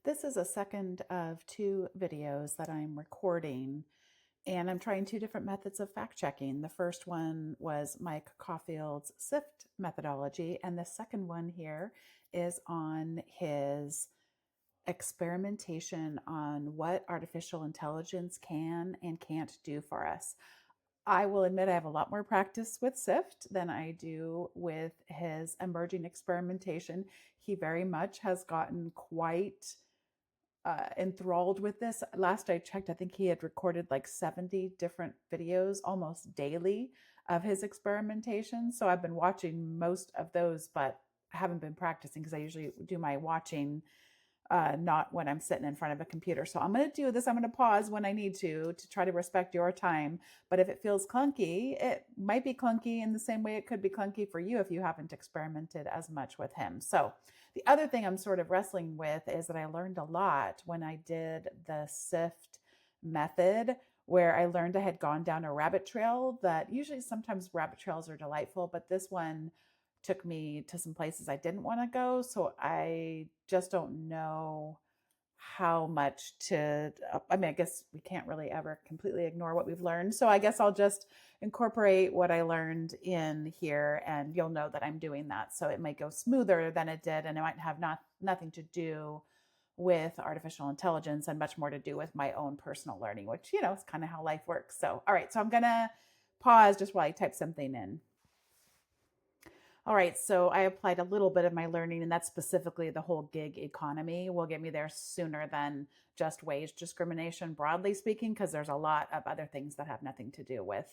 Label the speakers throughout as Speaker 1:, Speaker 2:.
Speaker 1: This is a second of two videos that I'm recording, and I'm trying two different methods of fact checking. The first one was Mike Caulfield's SIFT methodology, and the second one here is on his experimentation on what artificial intelligence can and can't do for us. I will admit I have a lot more practice with SIFT than I do with his emerging experimentation. He very much has gotten quite enthralled with this. Last I checked, I think he had recorded like 70 different videos almost daily of his experimentation. So I've been watching most of those, but I haven't been practicing because I usually do my watching not when I'm sitting in front of a computer. So I'm going to do this. I'm going to pause when I need to try to respect your time. But if it feels clunky, it might be clunky in the same way it could be clunky for you if you haven't experimented as much with him. So the other thing I'm sort of wrestling with is that I learned a lot when I did the SIFT method, where I learned I had gone down a rabbit trail that usually sometimes rabbit trails are delightful, but this one took me to some places I didn't want to go. So I just don't know how much to, I mean, I guess we can't really ever completely ignore what we've learned. So I guess I'll just incorporate what I learned in here, and you'll know that I'm doing that. So it might go smoother than it did, and it might have nothing to do with artificial intelligence and much more to do with my own personal learning, which, is kind of how life works. So, all right. So I'm going to pause just while I type something in. All right, so I applied a little bit of my learning, and that's specifically the whole gig economy will get me there sooner than just wage discrimination, broadly speaking, because there's a lot of other things that have nothing to do with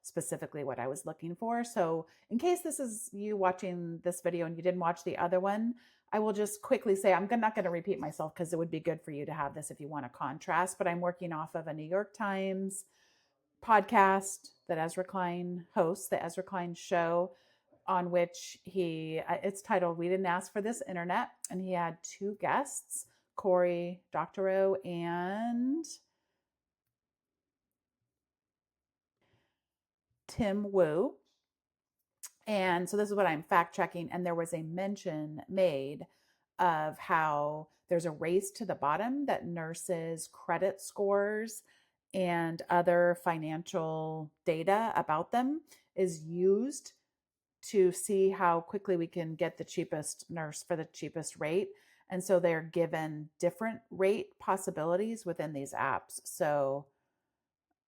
Speaker 1: specifically what I was looking for. So in case this is you watching this video and you didn't watch the other one, I will just quickly say I'm not going to repeat myself because it would be good for you to have this if you want to contrast, but I'm working off of a New York Times podcast that Ezra Klein hosts, the Ezra Klein Show, on which it's titled "We Didn't Ask for This Internet," and he had two guests, Corey Doctorow and Tim Wu. And so this is what I'm fact checking, and there was a mention made of how there's a race to the bottom, that nurses' credit scores and other financial data about them is used to see how quickly we can get the cheapest nurse for the cheapest rate. And so they're given different rate possibilities within these apps. So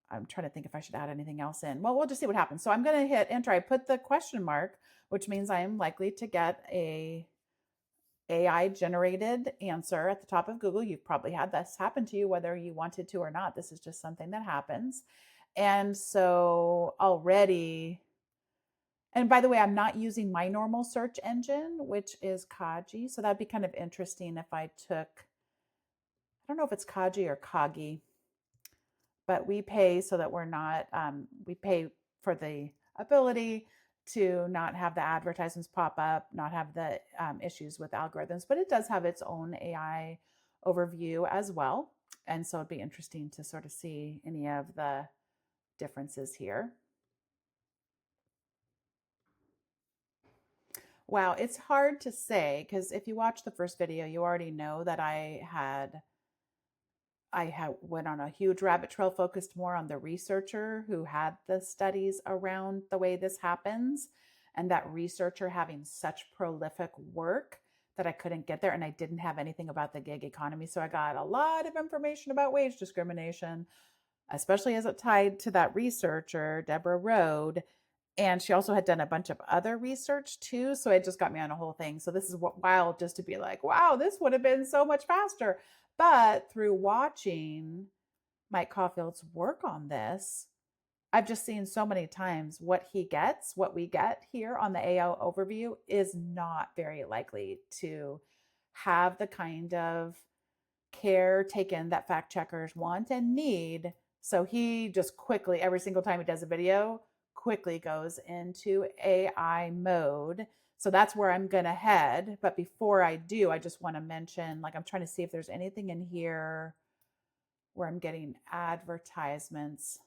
Speaker 1: I'm trying to think if I should add anything else in. Well, we'll just see what happens. So I'm going to hit enter. I put the question mark, which means I am likely to get a AI generated answer at the top of Google. You've probably had this happen to you, whether you wanted to or not. This is just something that happens. And so already, and by the way, I'm not using my normal search engine, which is Kaji. So that'd be kind of interesting if I took, I don't know if it's Kaji or Kagi, but we pay so that we're not, we pay for the ability to not have the advertisements pop up, not have the issues with algorithms, but it does have its own AI overview as well. And so it'd be interesting to sort of see any of the differences here. Wow, it's hard to say because if you watch the first video, you already know that I had went on a huge rabbit trail focused more on the researcher who had the studies around the way this happens, and that researcher having such prolific work that I couldn't get there, and I didn't have anything about the gig economy. So I got a lot of information about wage discrimination, especially as it tied to that researcher, Deborah Rode. And she also had done a bunch of other research too. So it just got me on a whole thing. So this is wild just to be like, wow, this would have been so much faster. But through watching Mike Caulfield's work on this, I've just seen so many times what we get here on the AI overview is not very likely to have the kind of care taken that fact checkers want and need. So he just quickly, every single time he does a video, quickly goes into AI mode. So that's where I'm going to head. But before I do, I just want to mention, like, I'm trying to see if there's anything in here where I'm getting advertisements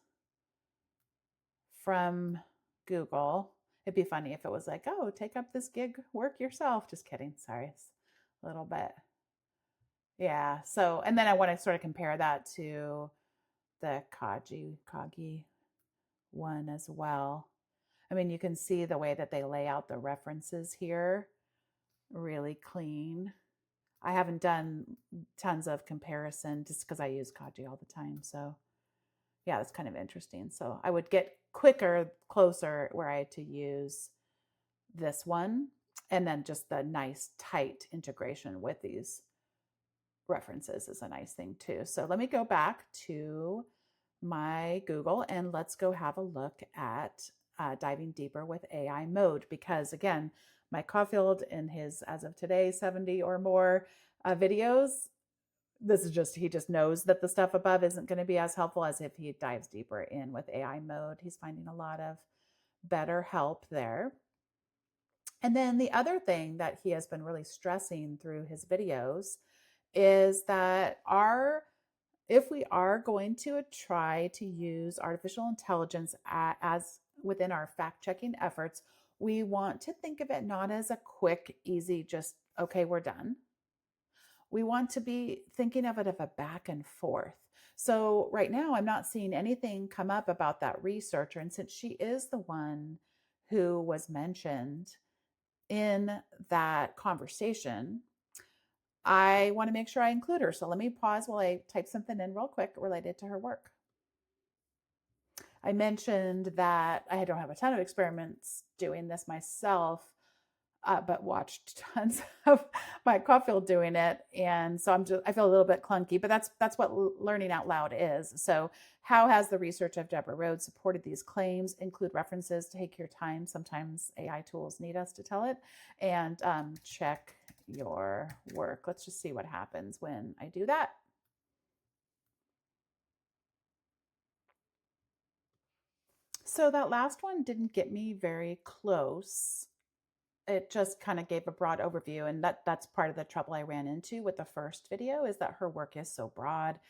Speaker 1: from Google. It'd be funny if it was like, oh, take up this gig, work yourself. Just kidding. Sorry, it's a little bit. Yeah. So, and then I want to sort of compare that to the Kagi one as well. I mean, you can see the way that they lay out the references here, really clean. I haven't done tons of comparison just because I use Kaji all the time. So yeah, that's kind of interesting. So I would get quicker, closer where I had to use this one, and then just the nice tight integration with these references is a nice thing too. So let me go back to my Google and let's go have a look at diving deeper with AI mode, because again, Mike Caulfield in his, as of today, 70 or more videos, this is just, he just knows that the stuff above isn't going to be as helpful as if he dives deeper in with AI mode. He's finding a lot of better help there. And then the other thing that he has been really stressing through his videos is that if we are going to try to use artificial intelligence as within our fact-checking efforts, we want to think of it not as a quick, easy, just, okay, we're done. We want to be thinking of it as a back and forth. So right now, I'm not seeing anything come up about that researcher. And since she is the one who was mentioned in that conversation, I want to make sure I include her. So let me pause while I type something in real quick related to her work. I mentioned that I don't have a ton of experiments doing this myself, but watched tons of Mike Caulfield doing it, and so I feel a little bit clunky, but that's what learning out loud is. So, how has the research of Deborah Rhodes supported these claims? Include references. Take your time. Sometimes AI tools need us to tell it, and check your work. Let's just see what happens when I do that. So that last one didn't get me very close. It just kind of gave a broad overview, and that's part of the trouble I ran into with the first video, is that her work is so broad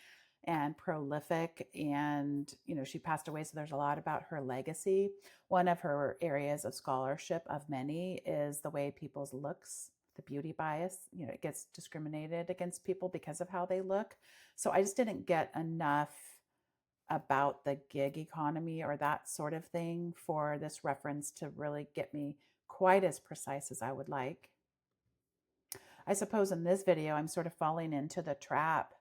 Speaker 1: and prolific, and she passed away, so there's a lot about her legacy. One of her areas of scholarship of many is the way people's looks, the beauty bias, it gets discriminated against people because of how they look. So I just didn't get enough about the gig economy or that sort of thing for this reference to really get me quite as precise as I would like. I suppose in this video, I'm sort of falling into the trap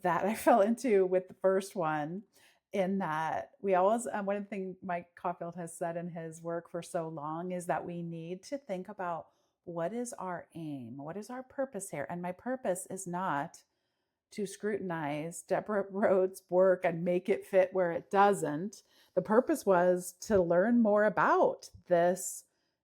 Speaker 1: that I fell into with the first one, in that we always, one of the things Mike Caulfield has said in his work for so long is that we need to think about, what is our aim? What is our purpose here? And my purpose is not to scrutinize Deborah Rhodes' work and make it fit where it doesn't. The purpose was to learn more about this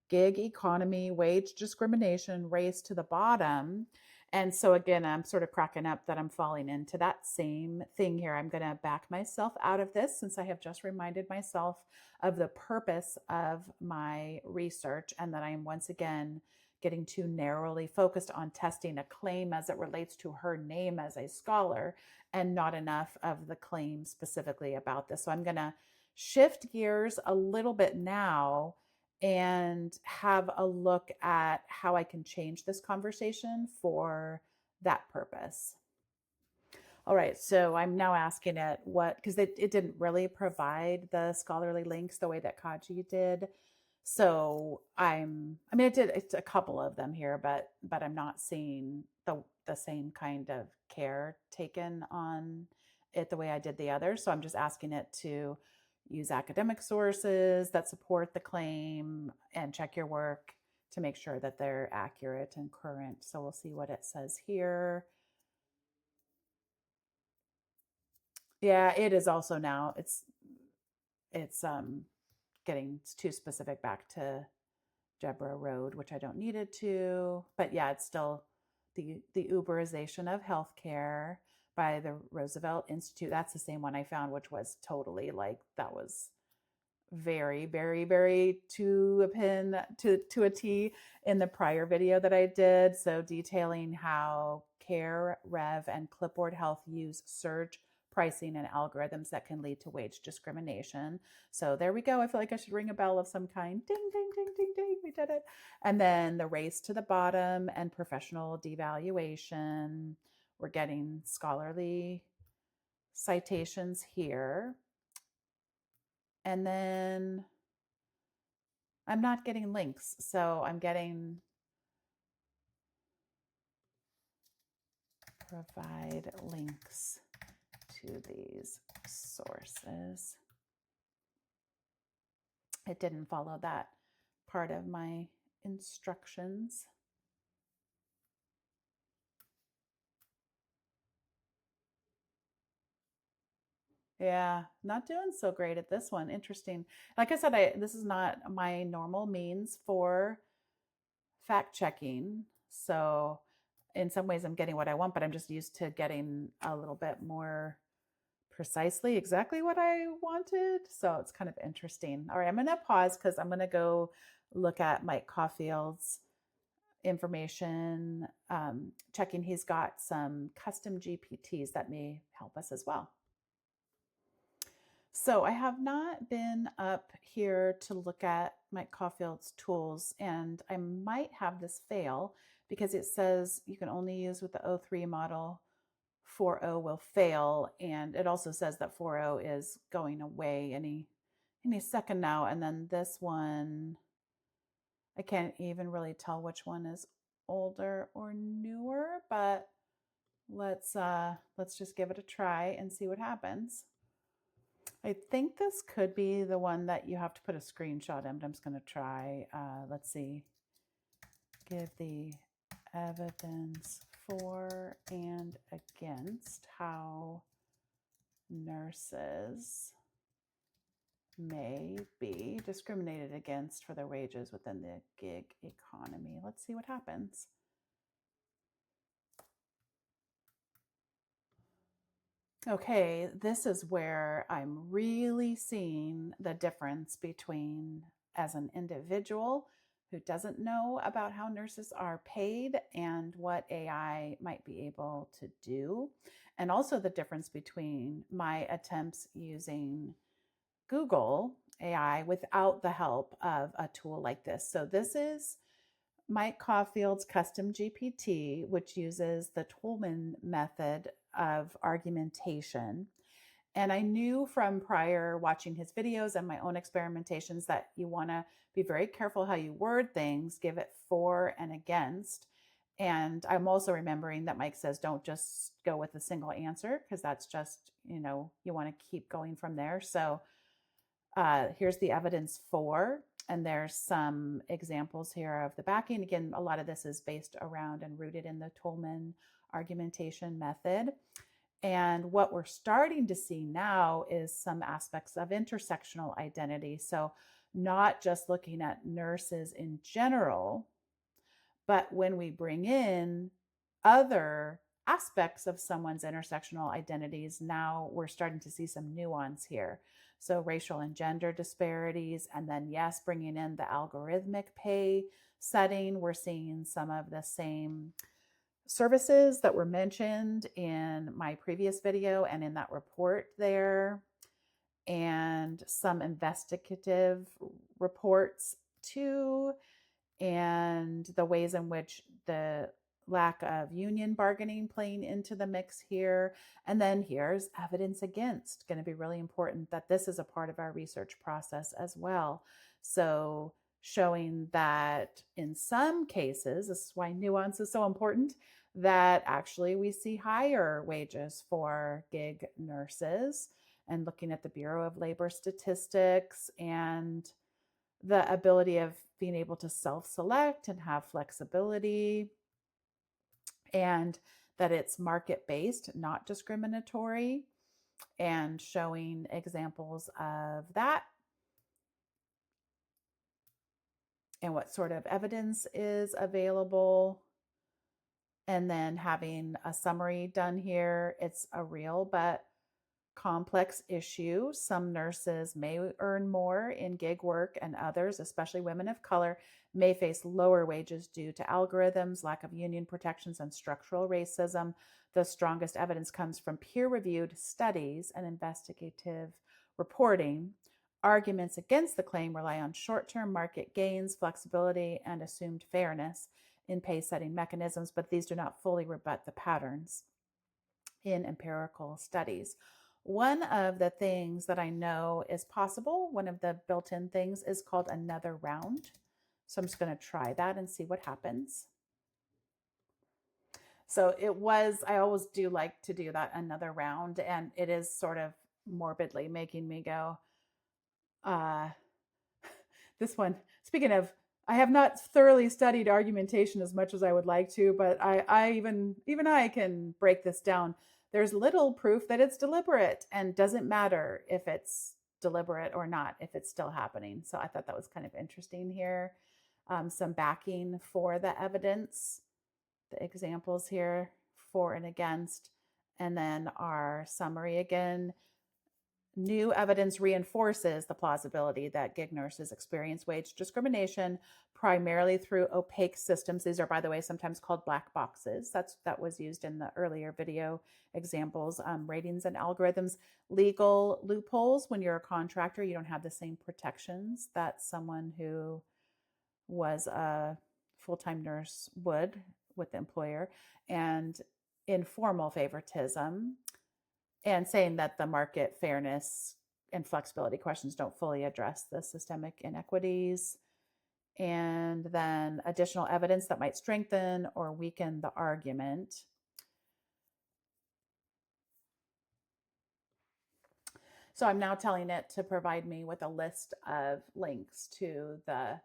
Speaker 1: gig economy, wage discrimination, race to the bottom. And so again, I'm sort of cracking up that I'm falling into that same thing here. I'm going to back myself out of this, since I have just reminded myself of the purpose of my research, and that I'm once again getting too narrowly focused on testing a claim as it relates to her name as a scholar, and not enough of the claim specifically about this. So I'm going to shift gears a little bit now and have a look at how I can change this conversation for that purpose. All right, so I'm now asking it because it didn't really provide the scholarly links the way that Kaji did. So it's a couple of them here, but I'm not seeing the same kind of care taken on it the way I did the others. So I'm just asking it to use academic sources that support the claim and check your work to make sure that they're accurate and current. So we'll see what it says here. Yeah, it is also now. It's getting too specific back to Deborah Road, which I don't need it to. But yeah, it's still the Uberization of healthcare by the Roosevelt Institute. That's the same one I found, which was totally like, that was very, very, very to a pin, to a T in the prior video that I did. So detailing how Care, Rev, and Clipboard Health use surge pricing and algorithms that can lead to wage discrimination. So there we go. I feel like I should ring a bell of some kind. Ding, ding, ding, ding, ding. We did it. And then the race to the bottom and professional devaluation, we're getting scholarly citations here. And then I'm not getting links, so I'm getting provide links to these sources. It didn't follow that part of my instructions. Yeah, not doing so great at this one. Interesting. Like I said, this is not my normal means for fact checking. So in some ways I'm getting what I want, but I'm just used to getting a little bit more precisely exactly what I wanted. So it's kind of interesting. All right, I'm going to pause because I'm going to go look at Mike Caulfield's information, checking he's got some custom GPTs that may help us as well. So I have not been up here to look at Mike Caulfield's tools, and I might have this fail because it says you can only use with the O3 model. 4.0 will fail, and it also says that 4.0 is going away any second now. And then this one, I can't even really tell which one is older or newer, but let's just give it a try and see what happens. I think this could be the one that you have to put a screenshot in, but I'm just going to try. Let's see. Give the evidence for and against how nurses may be discriminated against for their wages within the gig economy. Let's see what happens. Okay, this is where I'm really seeing the difference between as an individual who doesn't know about how nurses are paid and what AI might be able to do, and also the difference between my attempts using Google AI without the help of a tool like this. So this is Mike Caulfield's custom GPT, which uses the Tolman method of argumentation. And I knew from prior watching his videos and my own experimentations that you want to be very careful how you word things, give it for and against. And I'm also remembering that Mike says don't just go with a single answer because that's just, you want to keep going from there. So here's the evidence for, and there's some examples here of the backing. Again, a lot of this is based around and rooted in the Tolman argumentation method. And what we're starting to see now is some aspects of intersectional identity. So not just looking at nurses in general, but when we bring in other aspects of someone's intersectional identities, now we're starting to see some nuance here. So racial and gender disparities, and then yes, bringing in the algorithmic pay setting, we're seeing some of the same services that were mentioned in my previous video and in that report there, and some investigative reports too, and the ways in which the lack of union bargaining playing into the mix here. And then here's evidence against, going to be really important that this is a part of our research process as well. So showing that in some cases, this is why nuance is so important, that actually we see higher wages for gig nurses, and looking at the Bureau of Labor Statistics and the ability of being able to self-select and have flexibility, and that it's market-based, not discriminatory, and showing examples of that and what sort of evidence is available. And then having a summary done here. It's a real but complex issue. Some nurses may earn more in gig work, and others, especially women of color, may face lower wages due to algorithms, lack of union protections, and structural racism. The strongest evidence comes from peer-reviewed studies and investigative reporting. Arguments against the claim rely on short-term market gains, flexibility, and assumed fairness in pay setting mechanisms, but these do not fully rebut the patterns. in empirical studies. One of the things that I know is possible, one of the built-in things, is called another round. So I'm just going to try that and see what happens. So I always do like to do that another round, and it is sort of morbidly making me go, uh, this one, speaking of, I have not thoroughly studied argumentation as much as I would like to, but I even I can break this down. There's little proof that it's deliberate, and doesn't matter if it's deliberate or not, if it's still happening. So I thought that was kind of interesting here. Some backing for the evidence, the examples here for and against, and then our summary again. New evidence reinforces the plausibility that gig nurses experience wage discrimination primarily through opaque systems. These are, by the way, sometimes called black boxes. That was used in the earlier video examples. Ratings and algorithms, legal loopholes. When you're a contractor, you don't have the same protections that someone who was a full-time nurse would with the employer, and informal favoritism, and saying that the market fairness and flexibility questions don't fully address the systemic inequities. And then additional evidence that might strengthen or weaken the argument. So I'm now telling it to provide me with a list of links to the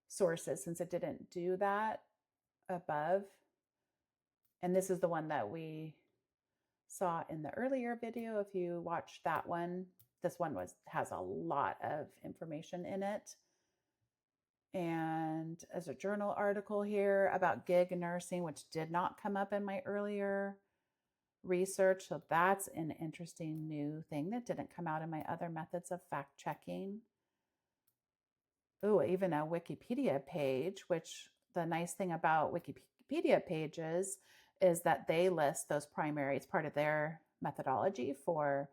Speaker 1: sources, since it didn't do that above. And this is the one that we saw in the earlier video. If you watched that one, this one has a lot of information in it. And as a journal article here about gig nursing, which did not come up in my earlier research. So that's an interesting new thing that didn't come out in my other methods of fact checking. Oh, even a Wikipedia page, which the nice thing about Wikipedia pages is that they list those primary, it's part of their methodology for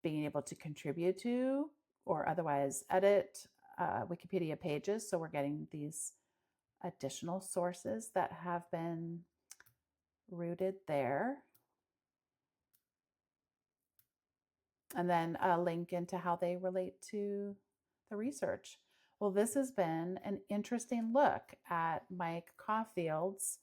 Speaker 1: being able to contribute to or otherwise edit Wikipedia pages. So we're getting these additional sources that have been rooted there. And then a link into how they relate to the research. Well, this has been an interesting look at Mike Caulfield's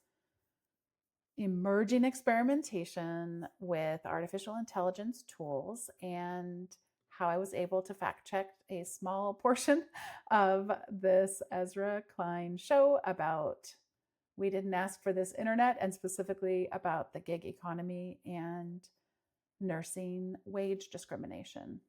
Speaker 1: emerging experimentation with artificial intelligence tools, and how I was able to fact check a small portion of this Ezra Klein show about we didn't ask for this internet, and specifically about the gig economy and nursing wage discrimination.